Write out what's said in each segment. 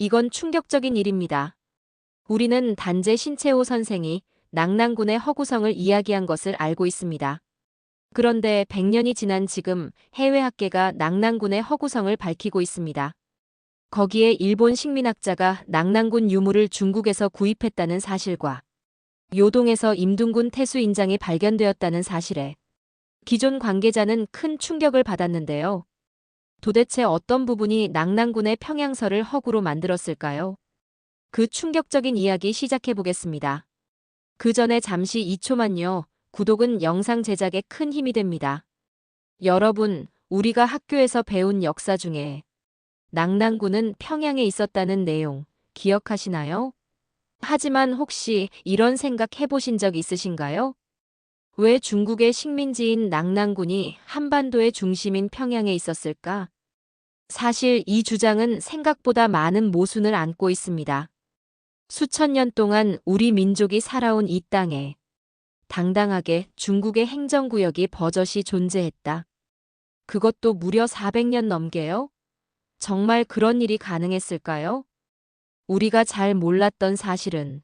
이건 충격적인 일입니다. 우리는 단재 신채호 선생이 낙랑군의 허구성을 이야기한 것을 알고 있습니다. 그런데 100년이 지난 지금 해외 학계가 낙랑군의 허구성을 밝히고 있습니다. 거기에 일본 식민학자가 낙랑군 유물을 중국에서 구입했다는 사실과 요동에서 임둥군 태수 인장이 발견되었다는 사실에 기존 관계자는 큰 충격을 받았는데요. 도대체 어떤 부분이 낙랑군의 평양설을 허구로 만들었을까요? 그 충격적인 이야기 시작해 보겠습니다. 그 전에 잠시 2초만요. 구독은 영상 제작에 큰 힘이 됩니다. 여러분, 우리가 학교에서 배운 역사 중에 낙랑군은 평양에 있었다는 내용 기억하시나요? 하지만 혹시 이런 생각 해보신 적 있으신가요? 왜 중국의 식민지인 낙랑군이 한반도의 중심인 평양에 있었을까? 사실 이 주장은 생각보다 많은 모순을 안고 있습니다. 수천 년 동안 우리 민족이 살아온 이 땅에 당당하게 중국의 행정구역이 버젓이 존재했다. 그것도 무려 400년 넘게요? 정말 그런 일이 가능했을까요? 우리가 잘 몰랐던 사실은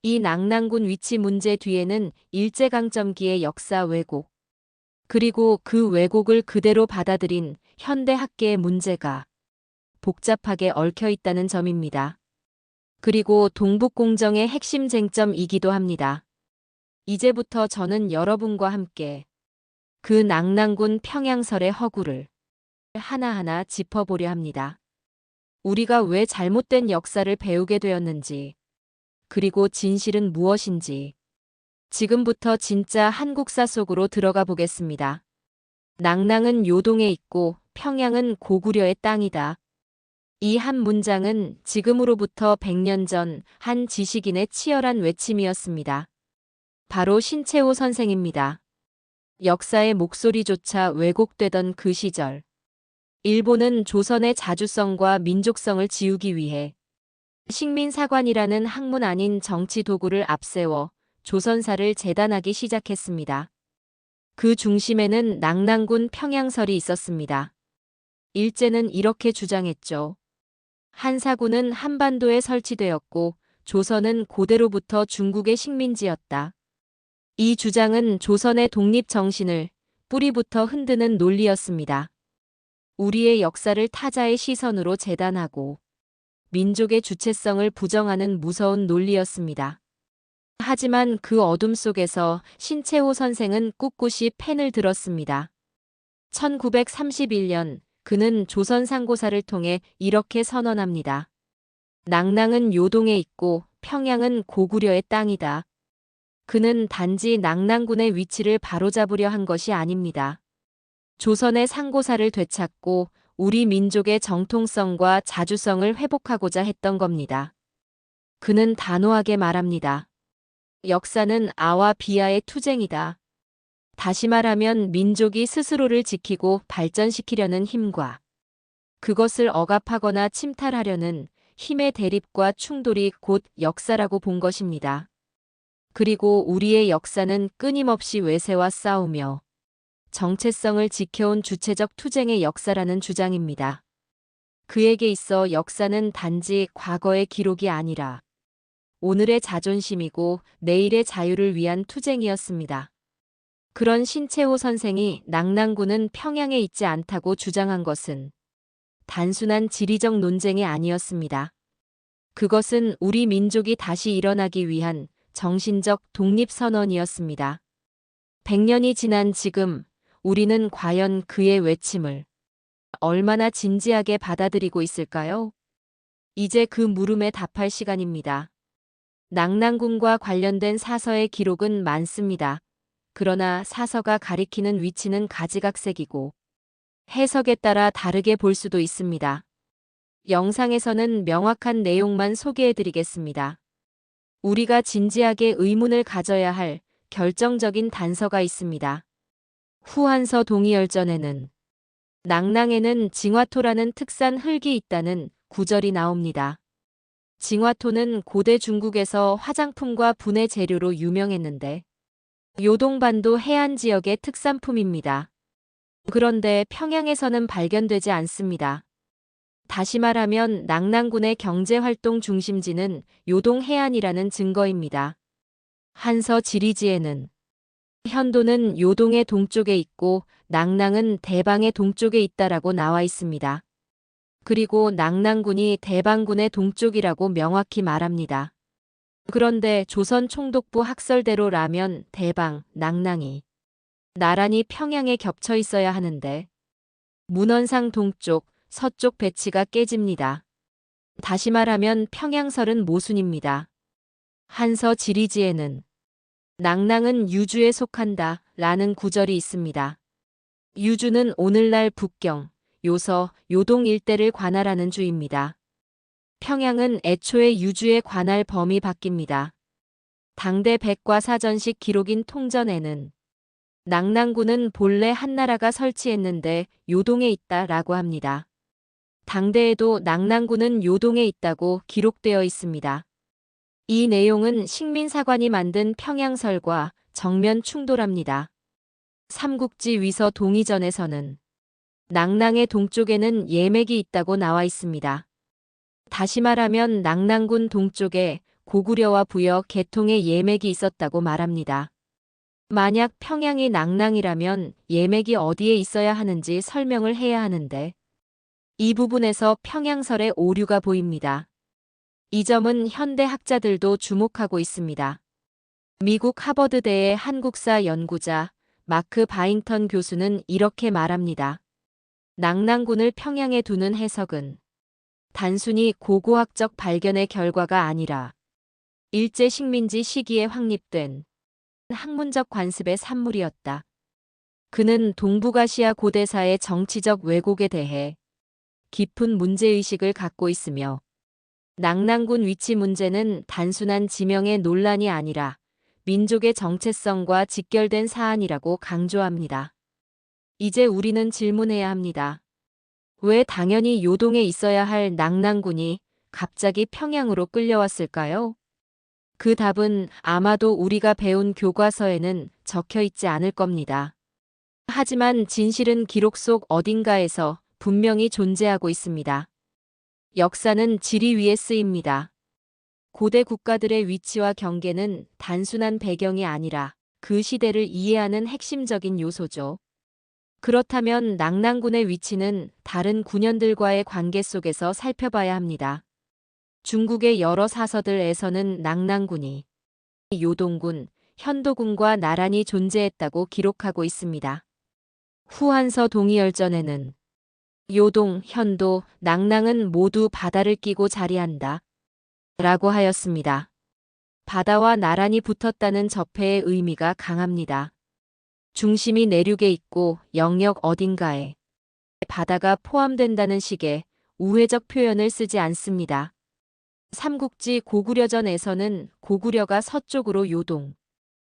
이 낙랑군 위치 문제 뒤에는 일제강점기의 역사 왜곡, 그리고 그 왜곡을 그대로 받아들인 현대 학계의 문제가 복잡하게 얽혀 있다는 점입니다. 그리고 동북공정의 핵심 쟁점이기도 합니다. 이제부터 저는 여러분과 함께 그 낙랑군 평양설의 허구를 하나하나 짚어보려 합니다. 우리가 왜 잘못된 역사를 배우게 되었는지, 그리고 진실은 무엇인지, 지금부터 진짜 한국사 속으로 들어가 보겠습니다. 낙랑은 요동에 있고 평양은 고구려의 땅이다. 이 한 문장은 지금으로부터 100년 전 한 지식인의 치열한 외침이었습니다. 바로 신채호 선생입니다. 역사의 목소리조차 왜곡되던 그 시절, 일본은 조선의 자주성과 민족성을 지우기 위해 식민사관이라는 학문 아닌 정치 도구를 앞세워 조선사를 재단하기 시작했습니다. 그 중심에는 낙랑군 평양설이 있었습니다. 일제는 이렇게 주장했죠. 한사군은 한반도에 설치되었고 조선은 고대로부터 중국의 식민지였다. 이 주장은 조선의 독립 정신을 뿌리부터 흔드는 논리였습니다. 우리의 역사를 타자의 시선으로 재단하고 민족의 주체성을 부정하는 무서운 논리였습니다. 하지만 그 어둠 속에서 신채호 선생은 꿋꿋이 펜을 들었습니다. 1931년 그는 조선 상고사를 통해 이렇게 선언합니다. 낙랑은 요동에 있고 평양은 고구려의 땅이다. 그는 단지 낙랑군의 위치를 바로잡으려 한 것이 아닙니다. 조선의 상고사를 되찾고 우리 민족의 정통성과 자주성을 회복하고자 했던 겁니다. 그는 단호하게 말합니다. 역사는 아와 비아의 투쟁이다. 다시 말하면 민족이 스스로를 지키고 발전시키려는 힘과 그것을 억압하거나 침탈하려는 힘의 대립과 충돌이 곧 역사라고 본 것입니다. 그리고 우리의 역사는 끊임없이 외세와 싸우며 정체성을 지켜온 주체적 투쟁의 역사라는 주장입니다. 그에게 있어 역사는 단지 과거의 기록이 아니라 오늘의 자존심이고 내일의 자유를 위한 투쟁이었습니다. 그런 신채호 선생이 낙랑군은 평양에 있지 않다고 주장한 것은 단순한 지리적 논쟁이 아니었습니다. 그것은 우리 민족이 다시 일어나기 위한 정신적 독립선언이었습니다. 100년이 지난 지금 우리는 과연 그의 외침을 얼마나 진지하게 받아들이고 있을까요? 이제 그 물음에 답할 시간입니다. 낙랑군과 관련된 사서의 기록은 많습니다. 그러나 사서가 가리키는 위치는 가지각색이고 해석에 따라 다르게 볼 수도 있습니다. 영상에서는 명확한 내용만 소개해드리겠습니다. 우리가 진지하게 의문을 가져야 할 결정적인 단서가 있습니다. 후한서 동이열전에는 낙랑에는 징화토라는 특산 흙이 있다는 구절이 나옵니다. 징화토는 고대 중국에서 화장품과 분해 재료로 유명했는데 요동반도 해안 지역의 특산품입니다. 그런데 평양에서는 발견되지 않습니다. 다시 말하면 낙랑군의 경제활동 중심지는 요동 해안이라는 증거입니다. 한서 지리지에는 현도는 요동의 동쪽에 있고 낙랑은 대방의 동쪽에 있다라고 나와 있습니다. 그리고 낙랑군이 대방군의 동쪽이라고 명확히 말합니다. 그런데 조선 총독부 학설대로라면 대방, 낙랑이 나란히 평양에 겹쳐 있어야 하는데 문헌상 동쪽, 서쪽 배치가 깨집니다. 다시 말하면 평양설은 모순입니다. 한서 지리지에는 낙랑은 유주에 속한다 라는 구절이 있습니다. 유주는 오늘날 북경, 요서, 요동 일대를 관할하는 주입니다. 평양은 애초에 유주의 관할 범위 바뀝니다. 당대 백과사전식 기록인 통전에는 낙랑군은 본래 한나라가 설치했는데 요동에 있다라고 합니다. 당대에도 낙랑군은 요동에 있다고 기록되어 있습니다. 이 내용은 식민사관이 만든 평양설과 정면 충돌합니다. 삼국지 위서 동의전에서는 낙랑의 동쪽에는 예맥이 있다고 나와 있습니다. 다시 말하면 낙랑군 동쪽에 고구려와 부여 계통의 예맥이 있었다고 말합니다. 만약 평양이 낙랑이라면 예맥이 어디에 있어야 하는지 설명을 해야 하는데 이 부분에서 평양설의 오류가 보입니다. 이 점은 현대 학자들도 주목하고 있습니다. 미국 하버드대의 한국사 연구자 마크 바잉턴 교수는 이렇게 말합니다. 낙랑군을 평양에 두는 해석은 단순히 고고학적 발견의 결과가 아니라 일제 식민지 시기에 확립된 학문적 관습의 산물이었다. 그는 동북아시아 고대사의 정치적 왜곡에 대해 깊은 문제의식을 갖고 있으며 낙랑군 위치 문제는 단순한 지명의 논란이 아니라 민족의 정체성과 직결된 사안이라고 강조합니다. 이제 우리는 질문해야 합니다. 왜 당연히 요동에 있어야 할 낙랑군이 갑자기 평양으로 끌려왔을까요? 그 답은 아마도 우리가 배운 교과서에는 적혀 있지 않을 겁니다. 하지만 진실은 기록 속 어딘가에서 분명히 존재하고 있습니다. 역사는 지리 위에 쓰입니다. 고대 국가들의 위치와 경계는 단순한 배경이 아니라 그 시대를 이해하는 핵심적인 요소죠. 그렇다면 낙랑군의 위치는 다른 군현들과의 관계 속에서 살펴봐야 합니다. 중국의 여러 사서들에서는 낙랑군이 요동군, 현도군과 나란히 존재했다고 기록하고 있습니다. 후한서 동의열전에는 요동, 현도, 낙랑은 모두 바다를 끼고 자리한다 라고 하였습니다. 바다와 나란히 붙었다는 접해의 의미가 강합니다. 중심이 내륙에 있고 영역 어딘가에 바다가 포함된다는 식의 우회적 표현을 쓰지 않습니다. 삼국지 고구려전에서는 고구려가 서쪽으로 요동,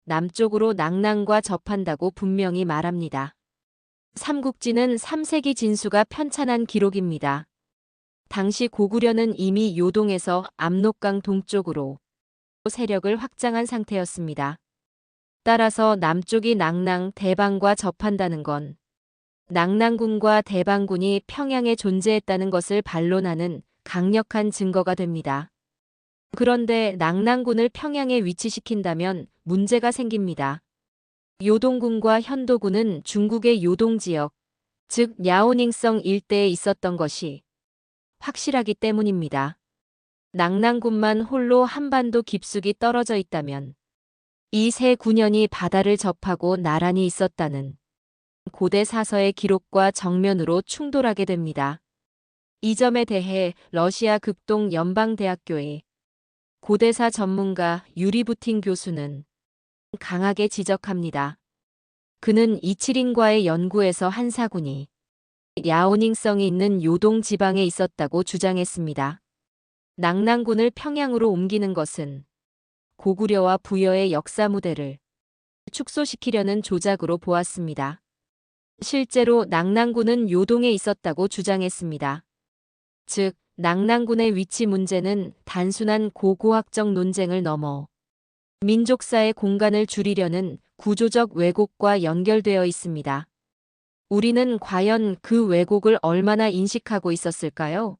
남쪽으로 낙랑과 접한다고 분명히 말합니다. 삼국지는 3세기 진수가 편찬한 기록입니다. 당시 고구려는 이미 요동에서 압록강 동쪽으로 세력을 확장한 상태였습니다. 따라서 남쪽이 낙랑, 대방과 접한다는 건 낙랑군과 대방군이 평양에 존재했다는 것을 반론하는 강력한 증거가 됩니다. 그런데 낙랑군을 평양에 위치시킨다면 문제가 생깁니다. 요동군과 현도군은 중국의 요동 지역, 즉 랴오닝성 일대에 있었던 것이 확실하기 때문입니다. 낙랑군만 홀로 한반도 깊숙이 떨어져 있다면 이 세 군현이 바다를 접하고 나란히 있었다는 고대 사서의 기록과 정면으로 충돌하게 됩니다. 이 점에 대해 러시아 극동 연방대학교의 고대사 전문가 유리부틴 교수는 강하게 지적합니다. 그는 이치린과의 연구에서 한사군이 랴오닝성이 있는 요동 지방에 있었다고 주장했습니다. 낙랑군을 평양으로 옮기는 것은 고구려와 부여의 역사 무대를 축소시키려는 조작으로 보았습니다. 실제로 낙랑군은 요동에 있었다고 주장했습니다. 즉, 낙랑군의 위치 문제는 단순한 고고학적 논쟁을 넘어 민족사의 공간을 줄이려는 구조적 왜곡과 연결되어 있습니다. 우리는 과연 그 왜곡을 얼마나 인식하고 있었을까요?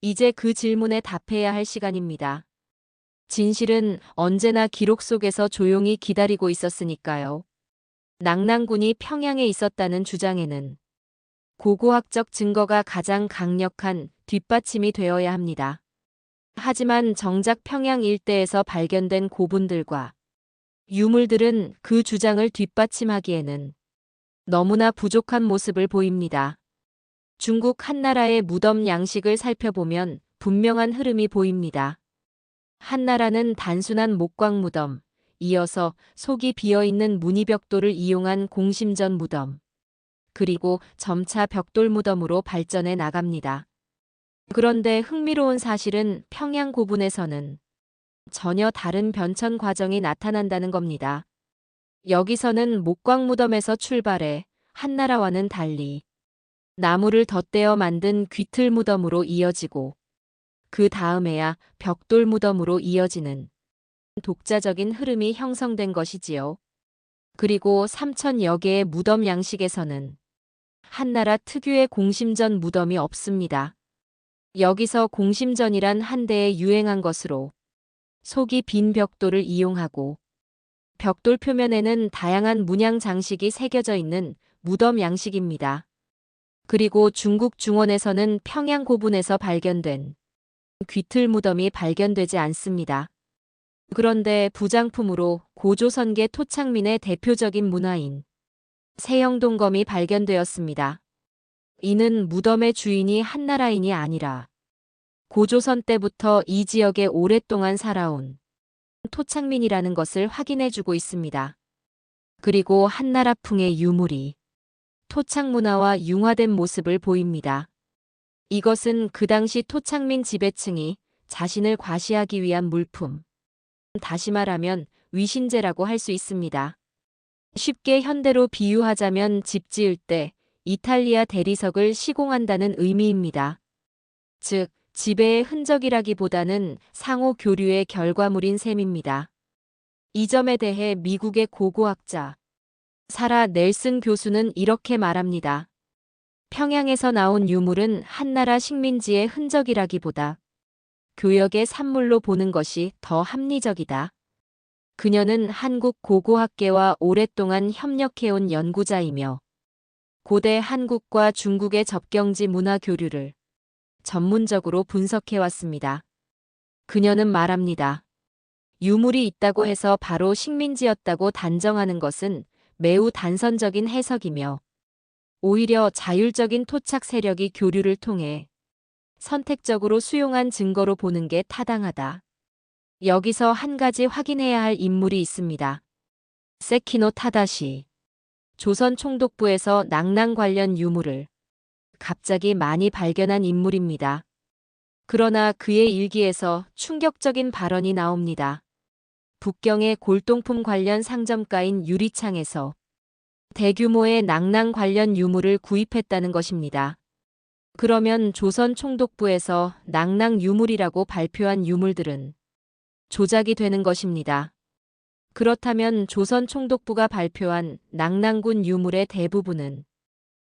이제 그 질문에 답해야 할 시간입니다. 진실은 언제나 기록 속에서 조용히 기다리고 있었으니까요. 낙랑군이 평양에 있었다는 주장에는 고고학적 증거가 가장 강력한 뒷받침이 되어야 합니다. 하지만 정작 평양 일대에서 발견된 고분들과 유물들은 그 주장을 뒷받침하기에는 너무나 부족한 모습을 보입니다. 중국 한나라의 무덤 양식을 살펴보면 분명한 흐름이 보입니다. 한나라는 단순한 목광 무덤, 이어서 속이 비어있는 무늬벽돌을 이용한 공심전 무덤, 그리고 점차 벽돌 무덤으로 발전해 나갑니다. 그런데 흥미로운 사실은 평양 고분에서는 전혀 다른 변천 과정이 나타난다는 겁니다. 여기서는 목광 무덤에서 출발해 한나라와는 달리 나무를 덧대어 만든 귀틀 무덤으로 이어지고 그 다음에야 벽돌 무덤으로 이어지는 독자적인 흐름이 형성된 것이지요. 그리고 3,000여 개의 무덤 양식에서는 한나라 특유의 공심전 무덤이 없습니다. 여기서 공심전이란 한대에 유행한 것으로 속이 빈 벽돌을 이용하고 벽돌 표면에는 다양한 문양 장식이 새겨져 있는 무덤 양식입니다. 그리고 중국 중원에서는 평양 고분에서 발견된 귀틀 무덤이 발견되지 않습니다. 그런데 부장품으로 고조선계 토착민의 대표적인 문화인 세영동검이 발견되었습니다. 이는 무덤의 주인이 한나라인이 아니라 고조선 때부터 이 지역에 오랫동안 살아온 토착민이라는 것을 확인해주고 있습니다. 그리고 한나라풍의 유물이 토착 문화와 융화된 모습을 보입니다. 이것은 그 당시 토착민 지배층이 자신을 과시하기 위한 물품, 다시 말하면 위신제라고 할 수 있습니다. 쉽게 현대로 비유하자면 집 지을 때 이탈리아 대리석을 시공한다는 의미입니다. 즉, 지배의 흔적이라기보다는 상호 교류의 결과물인 셈입니다. 이 점에 대해 미국의 고고학자 사라 넬슨 교수는 이렇게 말합니다. 평양에서 나온 유물은 한나라 식민지의 흔적이라기보다 교역의 산물로 보는 것이 더 합리적이다. 그녀는 한국 고고학계와 오랫동안 협력해온 연구자이며 고대 한국과 중국의 접경지 문화 교류를 전문적으로 분석해왔습니다. 그녀는 말합니다. 유물이 있다고 해서 바로 식민지였다고 단정하는 것은 매우 단선적인 해석이며 오히려 자율적인 토착 세력이 교류를 통해 선택적으로 수용한 증거로 보는 게 타당하다. 여기서 한 가지 확인해야 할 인물이 있습니다. 세키노 타다시. 조선 총독부에서 낙랑 관련 유물을 갑자기 많이 발견한 인물입니다. 그러나 그의 일기에서 충격적인 발언이 나옵니다. 북경의 골동품 관련 상점가인 유리창에서 대규모의 낙랑 관련 유물을 구입했다는 것입니다. 그러면 조선 총독부에서 낙랑 유물이라고 발표한 유물들은 조작이 되는 것입니다. 그렇다면 조선 총독부가 발표한 낙랑군 유물의 대부분은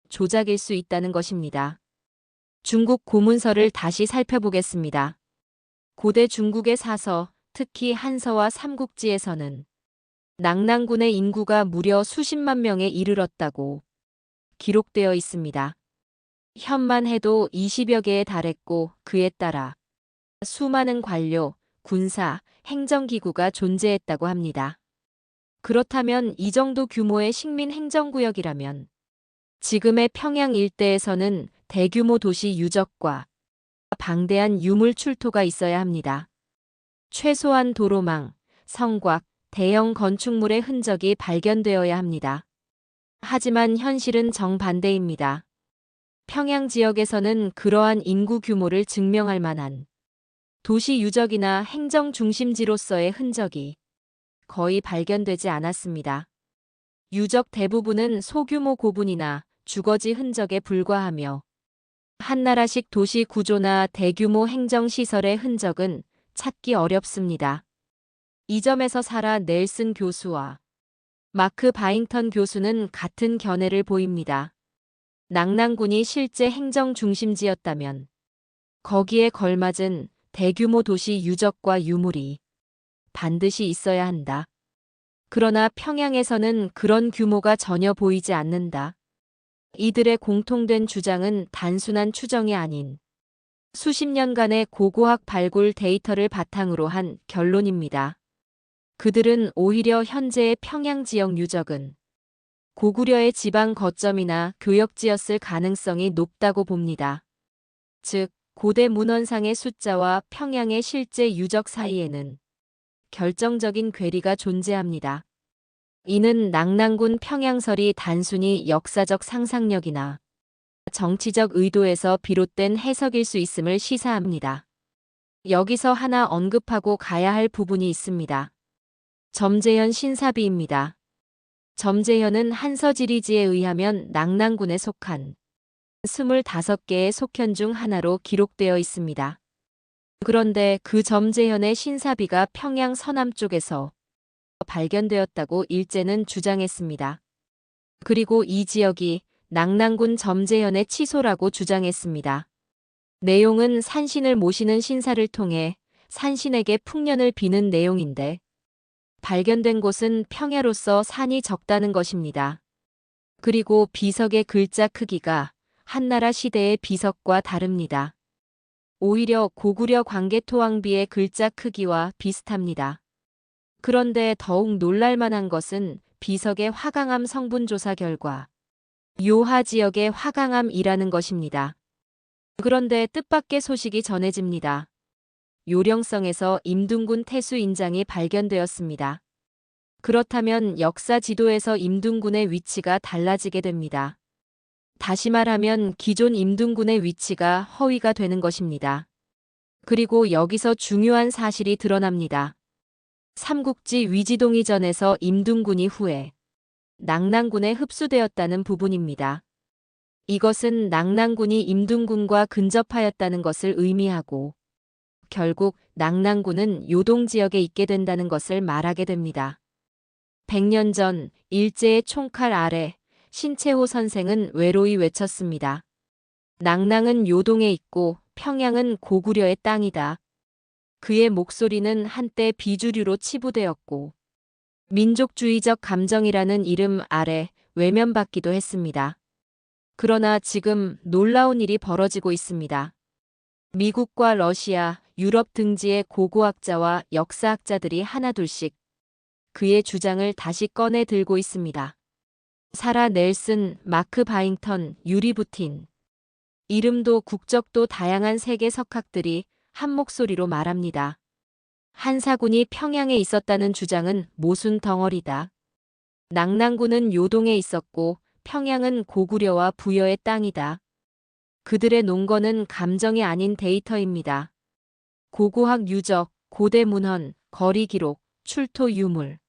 조작일 수 있다는 것입니다. 중국 고문서를 다시 살펴보겠습니다. 고대 중국의 사서, 특히 한서와 삼국지에서는 낙랑군의 인구가 무려 수십만 명에 이르렀다고 기록되어 있습니다. 현만 해도 20여 개에 달했고 그에 따라 수많은 관료, 군사, 행정기구가 존재했다고 합니다. 그렇다면 이 정도 규모의 식민 행정구역이라면 지금의 평양 일대에서는 대규모 도시 유적과 방대한 유물 출토가 있어야 합니다. 최소한 도로망, 성곽, 대형 건축물의 흔적이 발견되어야 합니다. 하지만 현실은 정반대입니다. 평양 지역에서는 그러한 인구 규모를 증명할 만한 도시 유적이나 행정 중심지로서의 흔적이 거의 발견되지 않았습니다. 유적 대부분은 소규모 고분이나 주거지 흔적에 불과하며 한나라식 도시 구조나 대규모 행정시설의 흔적은 찾기 어렵습니다. 이 점에서 사라 넬슨 교수와 마크 바잉턴 교수는 같은 견해를 보입니다. 낙랑군이 실제 행정 중심지였다면 거기에 걸맞은 대규모 도시 유적과 유물이 반드시 있어야 한다. 그러나 평양에서는 그런 규모가 전혀 보이지 않는다. 이들의 공통된 주장은 단순한 추정이 아닌 수십 년간의 고고학 발굴 데이터를 바탕으로 한 결론입니다. 그들은 오히려 현재의 평양 지역 유적은 고구려의 지방 거점이나 교역지였을 가능성이 높다고 봅니다. 즉, 고대 문헌상의 숫자와 평양의 실제 유적 사이에는 결정적인 괴리가 존재합니다. 이는 낙랑군 평양설이 단순히 역사적 상상력이나 정치적 의도에서 비롯된 해석일 수 있음을 시사합니다. 여기서 하나 언급하고 가야 할 부분이 있습니다. 점재현 신사비입니다. 점재현은 한서지리지에 의하면 낙랑군에 속한 25개의 속현 중 하나로 기록되어 있습니다. 그런데 그 점재현의 신사비가 평양 서남쪽에서 발견되었다고 일제는 주장했습니다. 그리고 이 지역이 낙랑군 점재현의 치소라고 주장했습니다. 내용은 산신을 모시는 신사를 통해 산신에게 풍년을 비는 내용인데 발견된 곳은 평야로서 산이 적다는 것입니다. 그리고 비석의 글자 크기가 한나라 시대의 비석과 다릅니다. 오히려 고구려 광개토왕비의 글자 크기와 비슷합니다. 그런데 더욱 놀랄만한 것은 비석의 화강암 성분 조사 결과 요하 지역의 화강암이라는 것입니다. 그런데 뜻밖의 소식이 전해집니다. 요령성에서 임둔군 태수 인장이 발견되었습니다. 그렇다면 역사 지도에서 임둔군의 위치가 달라지게 됩니다. 다시 말하면 기존 임둔군의 위치가 허위가 되는 것입니다. 그리고 여기서 중요한 사실이 드러납니다. 삼국지 위지동이전에서 임둔군이 후에 낙랑군에 흡수되었다는 부분입니다. 이것은 낙랑군이 임둔군과 근접하였다는 것을 의미하고 결국 낙랑군은 요동 지역에 있게 된다는 것을 말하게 됩니다. 100년 전 일제의 총칼 아래 신채호 선생은 외로이 외쳤습니다. 낙랑은 요동에 있고 평양은 고구려의 땅이다. 그의 목소리는 한때 비주류로 치부되었고 민족주의적 감정이라는 이름 아래 외면받기도 했습니다. 그러나 지금 놀라운 일이 벌어지고 있습니다. 미국과 러시아, 유럽 등지의 고고학자와 역사학자들이 하나둘씩 그의 주장을 다시 꺼내 들고 있습니다. 사라 넬슨, 마크 바잉턴, 유리 부틴. 이름도 국적도 다양한 세계 석학들이 한 목소리로 말합니다. 한사군이 평양에 있었다는 주장은 모순 덩어리다. 낙랑군은 요동에 있었고 평양은 고구려와 부여의 땅이다. 그들의 논거는 감정이 아닌 데이터입니다. 고고학 유적, 고대 문헌, 거리 기록, 출토 유물.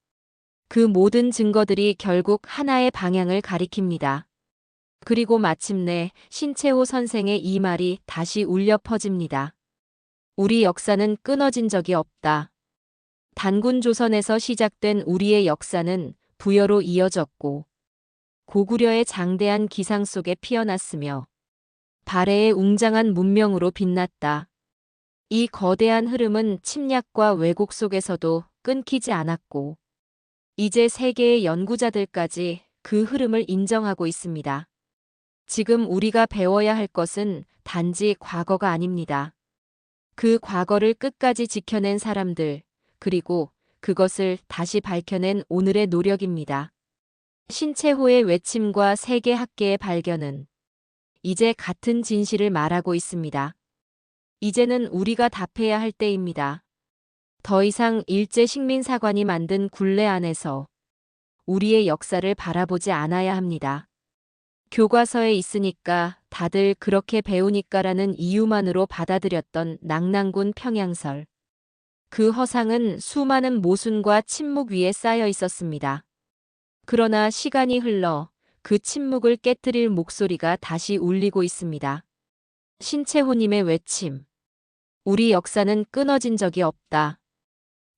그 모든 증거들이 결국 하나의 방향을 가리킵니다. 그리고 마침내 신채호 선생의 이 말이 다시 울려 퍼집니다. 우리 역사는 끊어진 적이 없다. 단군 조선에서 시작된 우리의 역사는 부여로 이어졌고 고구려의 장대한 기상 속에 피어났으며 발해의 웅장한 문명으로 빛났다. 이 거대한 흐름은 침략과 왜곡 속에서도 끊기지 않았고 이제 세계의 연구자들까지 그 흐름을 인정하고 있습니다. 지금 우리가 배워야 할 것은 단지 과거가 아닙니다. 그 과거를 끝까지 지켜낸 사람들, 그리고 그것을 다시 밝혀낸 오늘의 노력입니다. 신채호의 외침과 세계 학계의 발견은 이제 같은 진실을 말하고 있습니다. 이제는 우리가 답해야 할 때입니다. 더 이상 일제 식민사관이 만든 굴레 안에서 우리의 역사를 바라보지 않아야 합니다. 교과서에 있으니까 다들 그렇게 배우니까라는 이유만으로 받아들였던 낙랑군 평양설. 그 허상은 수많은 모순과 침묵 위에 쌓여 있었습니다. 그러나 시간이 흘러 그 침묵을 깨트릴 목소리가 다시 울리고 있습니다. 신채호님의 외침. 우리 역사는 끊어진 적이 없다.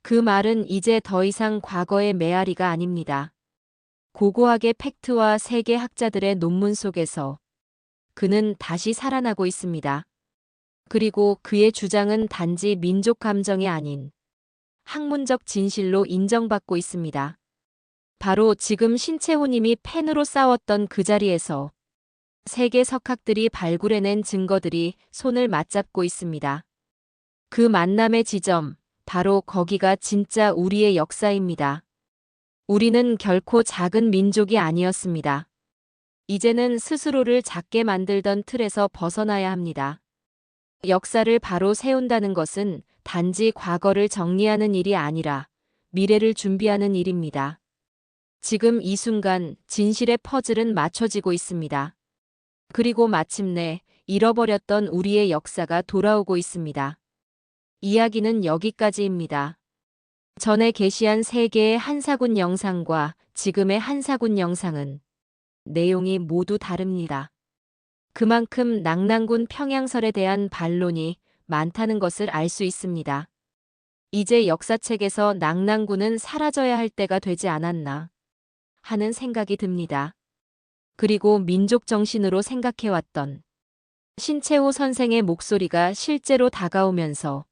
그 말은 이제 더 이상 과거의 메아리가 아닙니다. 고고학의 팩트와 세계 학자들의 논문 속에서 그는 다시 살아나고 있습니다. 그리고 그의 주장은 단지 민족 감정이 아닌 학문적 진실로 인정받고 있습니다. 바로 지금 신채호님이 펜으로 싸웠던 그 자리에서 세계 석학들이 발굴해낸 증거들이 손을 맞잡고 있습니다. 그 만남의 지점, 바로 거기가 진짜 우리의 역사입니다. 우리는 결코 작은 민족이 아니었습니다. 이제는 스스로를 작게 만들던 틀에서 벗어나야 합니다. 역사를 바로 세운다는 것은 단지 과거를 정리하는 일이 아니라 미래를 준비하는 일입니다. 지금 이 순간 진실의 퍼즐은 맞춰지고 있습니다. 그리고 마침내 잃어버렸던 우리의 역사가 돌아오고 있습니다. 이야기는 여기까지입니다. 전에 게시한 3개의 한사군 영상과 지금의 한사군 영상은 내용이 모두 다릅니다. 그만큼 낙랑군 평양설에 대한 반론이 많다는 것을 알 수 있습니다. 이제 역사책에서 낙랑군은 사라져야 할 때가 되지 않았나 하는 생각이 듭니다. 그리고 민족 정신으로 생각해왔던 신채호 선생의 목소리가 실제로 다가오면서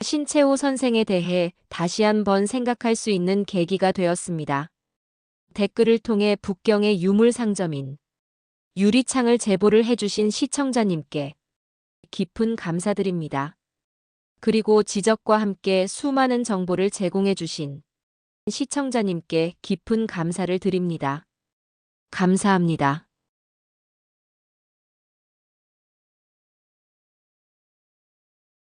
신채호 선생에 대해 다시 한번 생각할 수 있는 계기가 되었습니다. 댓글을 통해 북경의 유물상점인 유리창을 제보를 해주신 시청자님께 깊은 감사드립니다. 그리고 지적과 함께 수많은 정보를 제공해주신 시청자님께 깊은 감사를 드립니다. 감사합니다.